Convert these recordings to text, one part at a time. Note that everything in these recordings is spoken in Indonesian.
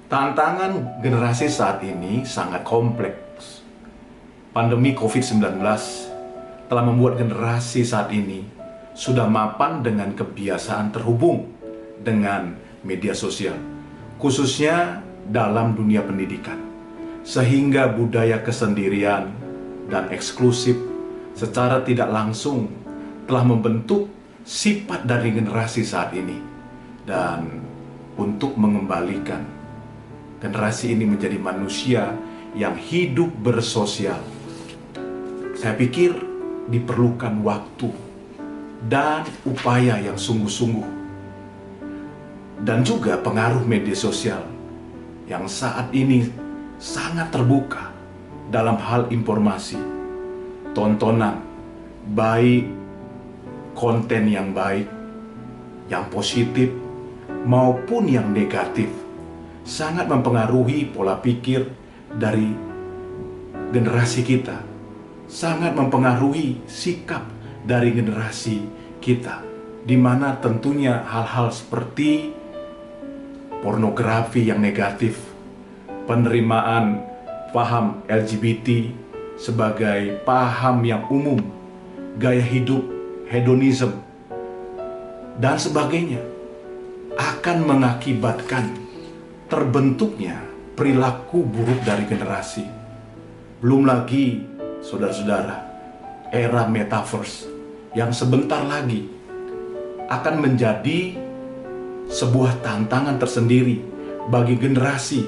Tantangan generasi saat ini sangat kompleks. Pandemi COVID-19 telah membuat generasi saat ini sudah mapan dengan kebiasaan terhubung dengan media sosial, khususnya dalam dunia pendidikan. Sehingga budaya kesendirian dan eksklusif secara tidak langsung telah membentuk sifat dari generasi saat ini. Dan untuk mengembalikan generasi ini menjadi manusia yang hidup bersosial, saya pikir diperlukan waktu dan upaya yang sungguh-sungguh. Dan juga pengaruh media sosial yang saat ini sangat terbuka dalam hal informasi, tontonan, baik konten yang baik, yang positif, maupun yang negatif, sangat mempengaruhi pola pikir dari generasi kita, sangat mempengaruhi sikap dari generasi kita, di mana tentunya hal-hal seperti pornografi yang negatif, penerimaan paham LGBT sebagai paham yang umum, gaya hidup hedonisme, dan sebagainya, akan mengakibatkan terbentuknya perilaku buruk dari generasi. Belum lagi, saudara-saudara, era metaverse yang sebentar lagi akan menjadi sebuah tantangan tersendiri bagi generasi,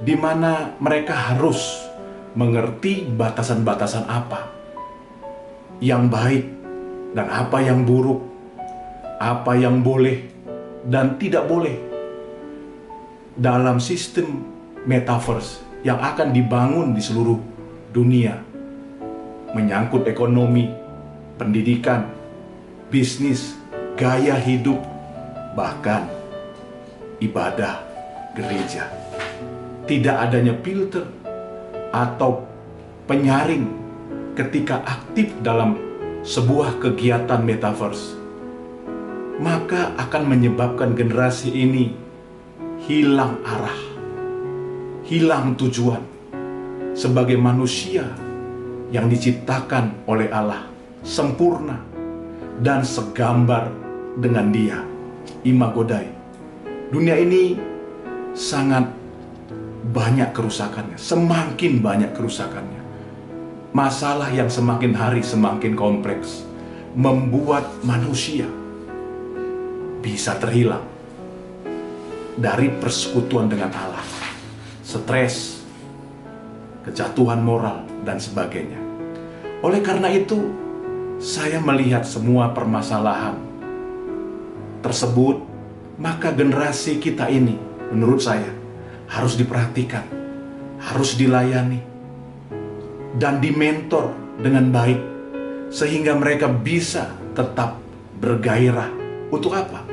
di mana mereka harus mengerti batasan-batasan apa yang baik dan apa yang buruk, apa yang boleh dan tidak boleh dalam sistem metaverse yang akan dibangun di seluruh dunia, menyangkut ekonomi, pendidikan, bisnis, gaya hidup, bahkan ibadah gereja. Tidak adanya filter atau penyaring ketika aktif dalam sebuah kegiatan metaverse, maka akan menyebabkan generasi ini hilang arah, hilang tujuan sebagai manusia yang diciptakan oleh Allah, sempurna dan segambar dengan Dia, Imago Dei. Dunia ini sangat banyak kerusakannya, semakin banyak kerusakannya. Masalah yang semakin hari semakin kompleks membuat manusia bisa terhilang dari persekutuan dengan Allah, stres, kejatuhan moral, dan sebagainya. Oleh karena itu, saya melihat semua permasalahan tersebut, maka generasi kita ini, menurut saya, harus diperhatikan, harus dilayani, dan dimentor dengan baik, sehingga mereka bisa tetap bergairah. Untuk apa?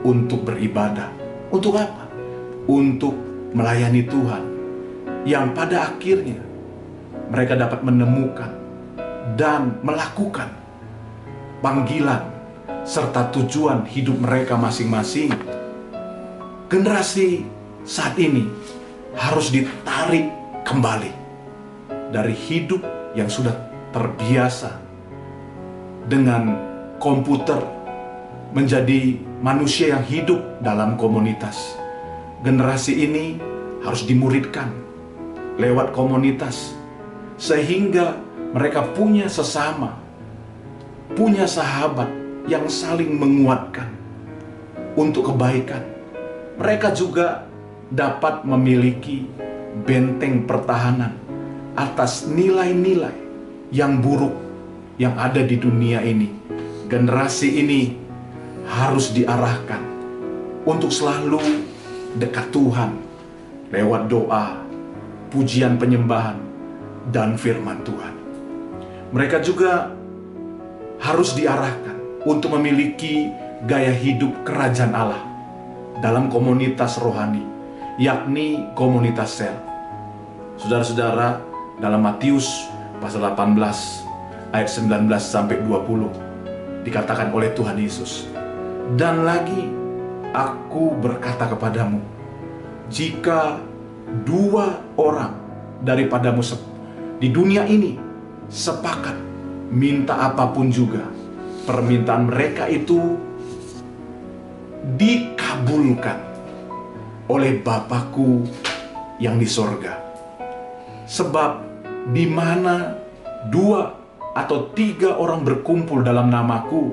Untuk beribadah. Untuk apa? Untuk melayani Tuhan, yang pada akhirnya mereka dapat menemukan dan melakukan panggilan serta tujuan hidup mereka masing-masing. Generasi saat ini harus ditarik kembali dari hidup yang sudah terbiasa dengan komputer, menjadi manusia yang hidup dalam komunitas. Generasi ini harus dimuridkan lewat komunitas, sehingga mereka punya sesama, punya sahabat yang saling menguatkan untuk kebaikan. Mereka juga dapat memiliki benteng pertahanan atas nilai-nilai yang buruk yang ada di dunia ini. Generasi ini harus diarahkan untuk selalu dekat Tuhan lewat doa, pujian penyembahan, dan firman Tuhan. Mereka juga harus diarahkan untuk memiliki gaya hidup kerajaan Allah dalam komunitas rohani, yakni komunitas sel. Saudara-saudara, dalam Matius pasal 18 ayat 19 sampai 20 dikatakan oleh Tuhan Yesus, "Dan lagi aku berkata kepadamu, jika dua orang daripadamu di dunia ini sepakat minta apapun juga, permintaan mereka itu dikabulkan oleh Bapakku yang di sorga. Sebab di mana dua atau tiga orang berkumpul dalam namaku,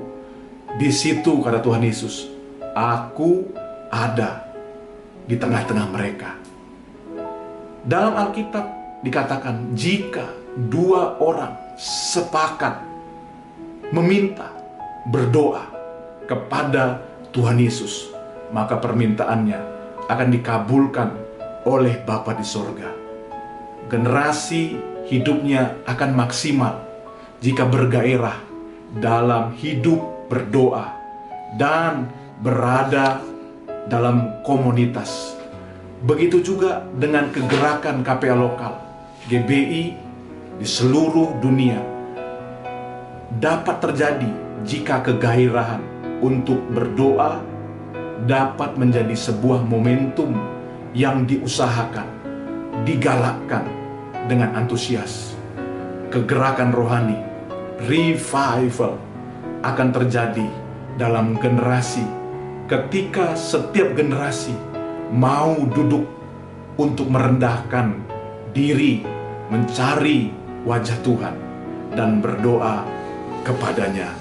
di situ, kata Tuhan Yesus, aku ada di tengah-tengah mereka. Dalam Alkitab dikatakan, jika dua orang sepakat meminta, berdoa kepada Tuhan Yesus, maka permintaannya akan dikabulkan oleh Bapa di sorga. Generasi hidupnya akan maksimal jika bergairah dalam hidup berdoa dan berada dalam komunitas. Begitu juga dengan kegerakan KPA lokal, GBI di seluruh dunia dapat terjadi jika kegairahan untuk berdoa dapat menjadi sebuah momentum yang diusahakan, digalakkan dengan antusias. Kegerakan rohani, revival, akan terjadi dalam generasi ketika setiap generasi mau duduk untuk merendahkan diri, mencari wajah Tuhan dan berdoa kepadanya.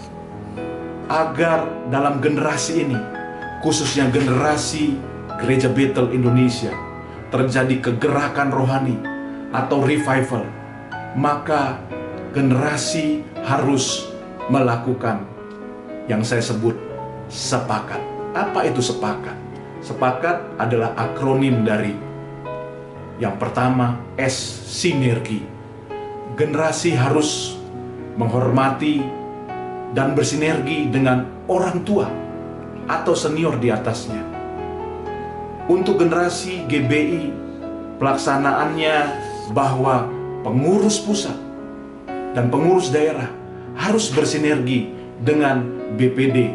Agar dalam generasi ini, khususnya generasi Gereja Bethel Indonesia, terjadi kegerakan rohani atau revival, maka generasi harus melakukan yang saya sebut sepakat. Apa itu sepakat? Sepakat adalah akronim dari yang pertama, S, sinergi. Generasi harus menghormati dan bersinergi dengan orang tua atau senior di atasnya. Untuk generasi GBI, pelaksanaannya bahwa pengurus pusat dan pengurus daerah harus bersinergi dengan BPD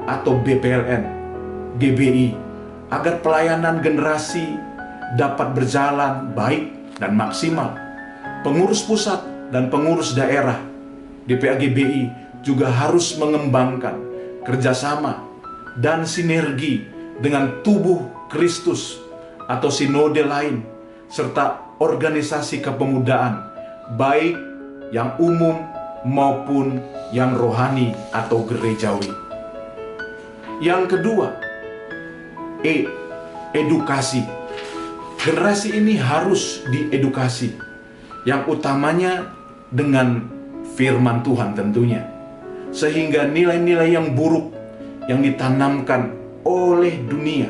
atau BPLN GBI agar pelayanan generasi dapat berjalan baik dan maksimal. Pengurus pusat dan pengurus daerah DPA GBI juga harus mengembangkan kerjasama dan sinergi dengan tubuh Kristus atau sinode lain, serta organisasi kepemudaan, baik yang umum maupun yang rohani atau gerejawi. Yang kedua, E, edukasi. Generasi ini harus diedukasi, yang utamanya dengan firman Tuhan tentunya, sehingga nilai-nilai yang buruk yang ditanamkan oleh dunia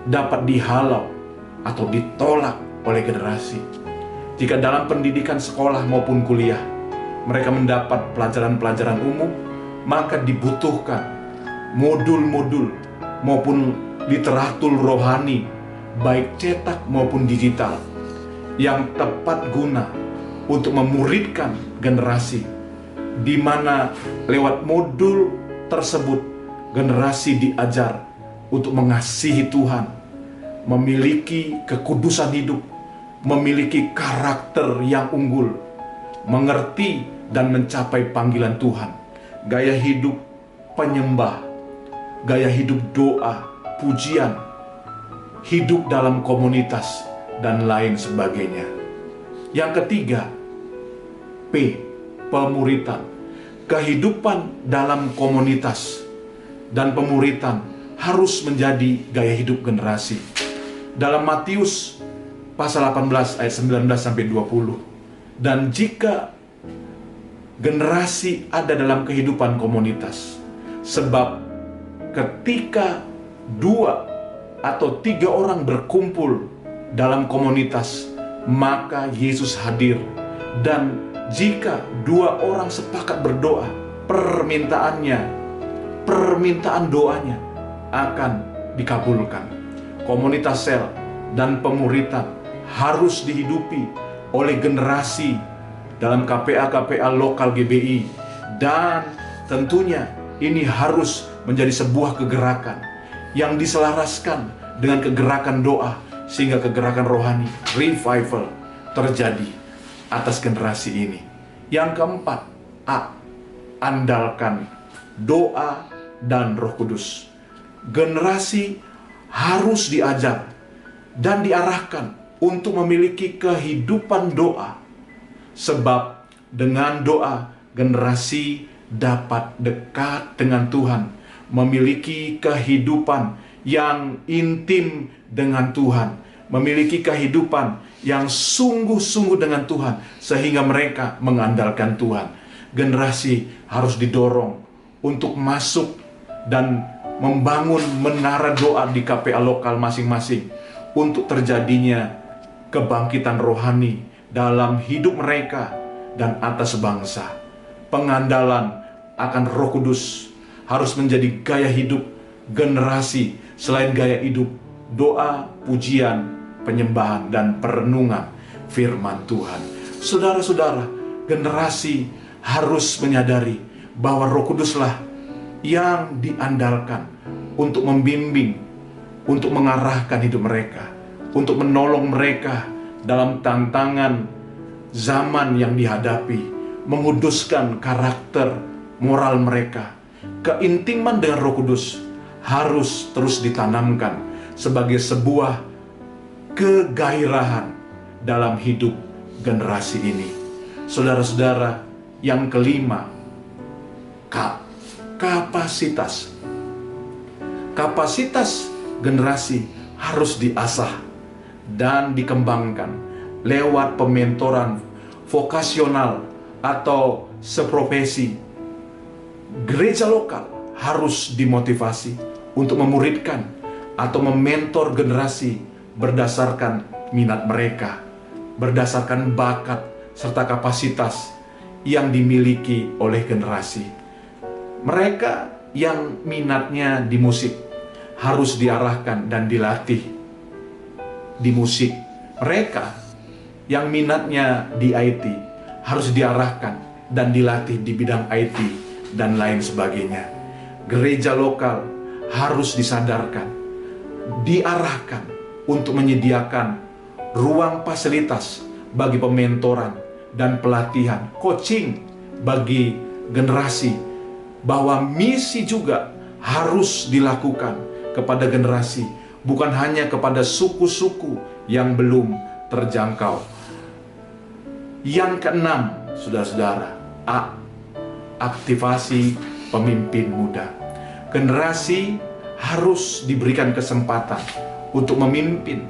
dapat dihalau atau ditolak oleh generasi. Jika dalam pendidikan sekolah maupun kuliah mereka mendapat pelajaran-pelajaran umum, maka dibutuhkan modul-modul maupun literatur rohani, baik cetak maupun digital, yang tepat guna untuk memuridkan generasi, di mana lewat modul tersebut generasi diajar untuk mengasihi Tuhan, memiliki kekudusan hidup, memiliki karakter yang unggul, mengerti dan mencapai panggilan Tuhan, gaya hidup penyembah, gaya hidup doa, pujian, hidup dalam komunitas, dan lain sebagainya. Yang ketiga, P, pemuritan. Kehidupan dalam komunitas dan pemuritan harus menjadi gaya hidup generasi. Dalam Matius pasal 18 ayat 19-20. Dan jika generasi ada dalam kehidupan komunitas, sebab ketika 2 atau 3 orang berkumpul dalam komunitas, maka Yesus hadir. Dan jika 2 orang sepakat berdoa, permintaan doanya akan dikabulkan. Komunitas sel dan pemuritan harus dihidupi oleh generasi dalam KPA lokal GBI, dan tentunya ini harus menjadi sebuah kegerakan yang diselaraskan dengan kegerakan doa sehingga kegerakan rohani, revival terjadi atas generasi ini. Yang keempat, andalkan doa dan Roh Kudus. Generasi harus diajar dan diarahkan untuk memiliki kehidupan doa, sebab dengan doa generasi dapat dekat dengan Tuhan, memiliki kehidupan yang intim dengan Tuhan, memiliki kehidupan yang sungguh-sungguh dengan Tuhan, sehingga mereka mengandalkan Tuhan. Generasi harus didorong untuk masuk dan membangun menara doa di KPA lokal masing-masing, untuk terjadinya kebangkitan rohani dalam hidup mereka dan atas bangsa. Pengandalan akan Roh Kudus harus menjadi gaya hidup generasi. Selain gaya hidup, doa, pujian, penyembahan, dan perenungan firman Tuhan. Saudara-saudara, generasi harus menyadari bahwa Roh Kuduslah yang diandalkan untuk membimbing, untuk mengarahkan hidup mereka, untuk menolong mereka dalam tantangan zaman yang dihadapi, menguduskan karakter moral mereka. Keintiman dengan Roh Kudus harus terus ditanamkan sebagai sebuah kegairahan dalam hidup generasi ini. Saudara-saudara, yang kelima, kapasitas. Kapasitas generasi harus diasah dan dikembangkan lewat pementoran vokasional atau seprofesi. Gereja lokal harus dimotivasi untuk memuridkan atau mementor generasi berdasarkan minat mereka, berdasarkan bakat serta kapasitas yang dimiliki oleh generasi. Mereka yang minatnya di musik harus diarahkan dan dilatih di musik. Mereka yang minatnya di IT harus diarahkan dan dilatih di bidang IT dan lain sebagainya. Gereja lokal harus disadarkan, diarahkan untuk menyediakan ruang fasilitas bagi pementoran dan pelatihan, coaching bagi generasi, bahwa misi juga harus dilakukan kepada generasi, bukan hanya kepada suku-suku yang belum terjangkau. Yang keenam, saudara-saudara, aktivasi pemimpin muda. Generasi harus diberikan kesempatan untuk memimpin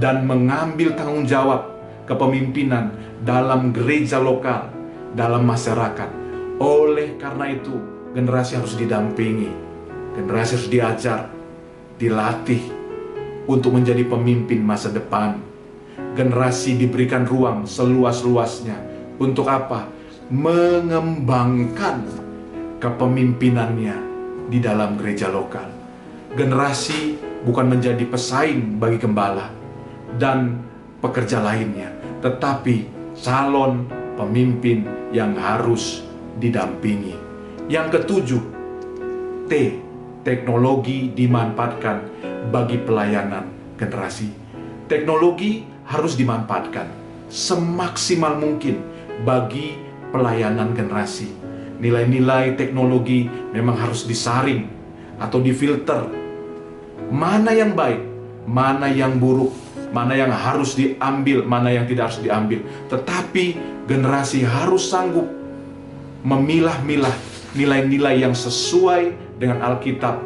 dan mengambil tanggung jawab kepemimpinan dalam gereja lokal, dalam masyarakat. Oleh karena itu, generasi harus didampingi, generasi harus diajar, dilatih untuk menjadi pemimpin masa depan. Generasi diberikan ruang seluas-luasnya. Untuk apa? Mengembangkan kepemimpinannya di dalam gereja lokal. Generasi bukan menjadi pesaing bagi gembala dan pekerja lainnya, tetapi calon pemimpin yang harus didampingi. Yang ketujuh, teknologi dimanfaatkan bagi pelayanan generasi. Teknologi harus dimanfaatkan semaksimal mungkin bagi pelayanan generasi. Nilai-nilai teknologi memang harus disaring atau difilter. Mana yang baik, mana yang buruk, mana yang harus diambil, mana yang tidak harus diambil. Tetapi generasi harus sanggup memilah-milah nilai-nilai yang sesuai dengan Alkitab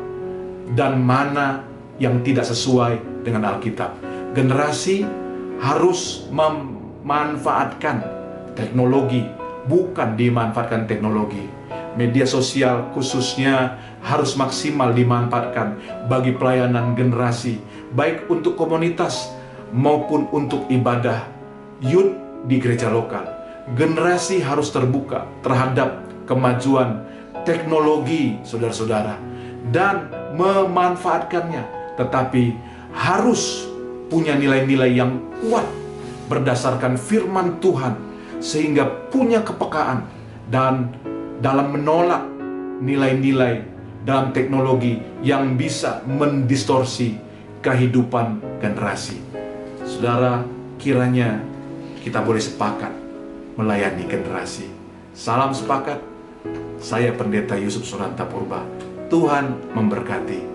dan mana yang tidak sesuai dengan Alkitab. Generasi harus memanfaatkan teknologi, bukan dimanfaatkan teknologi. Media sosial khususnya harus maksimal dimanfaatkan bagi pelayanan generasi, baik untuk komunitas maupun untuk ibadah youth di gereja lokal. Generasi harus terbuka terhadap kemajuan teknologi, saudara-saudara, dan memanfaatkannya, tetapi harus punya nilai-nilai yang kuat berdasarkan firman Tuhan, sehingga punya kepekaan dan dalam menolak nilai-nilai dalam teknologi yang bisa mendistorsi kehidupan generasi. Saudara, kiranya kita boleh sepakat melayani generasi. Salam sepakat. Saya Pendeta Yusuf Suranta Purba. Tuhan memberkati.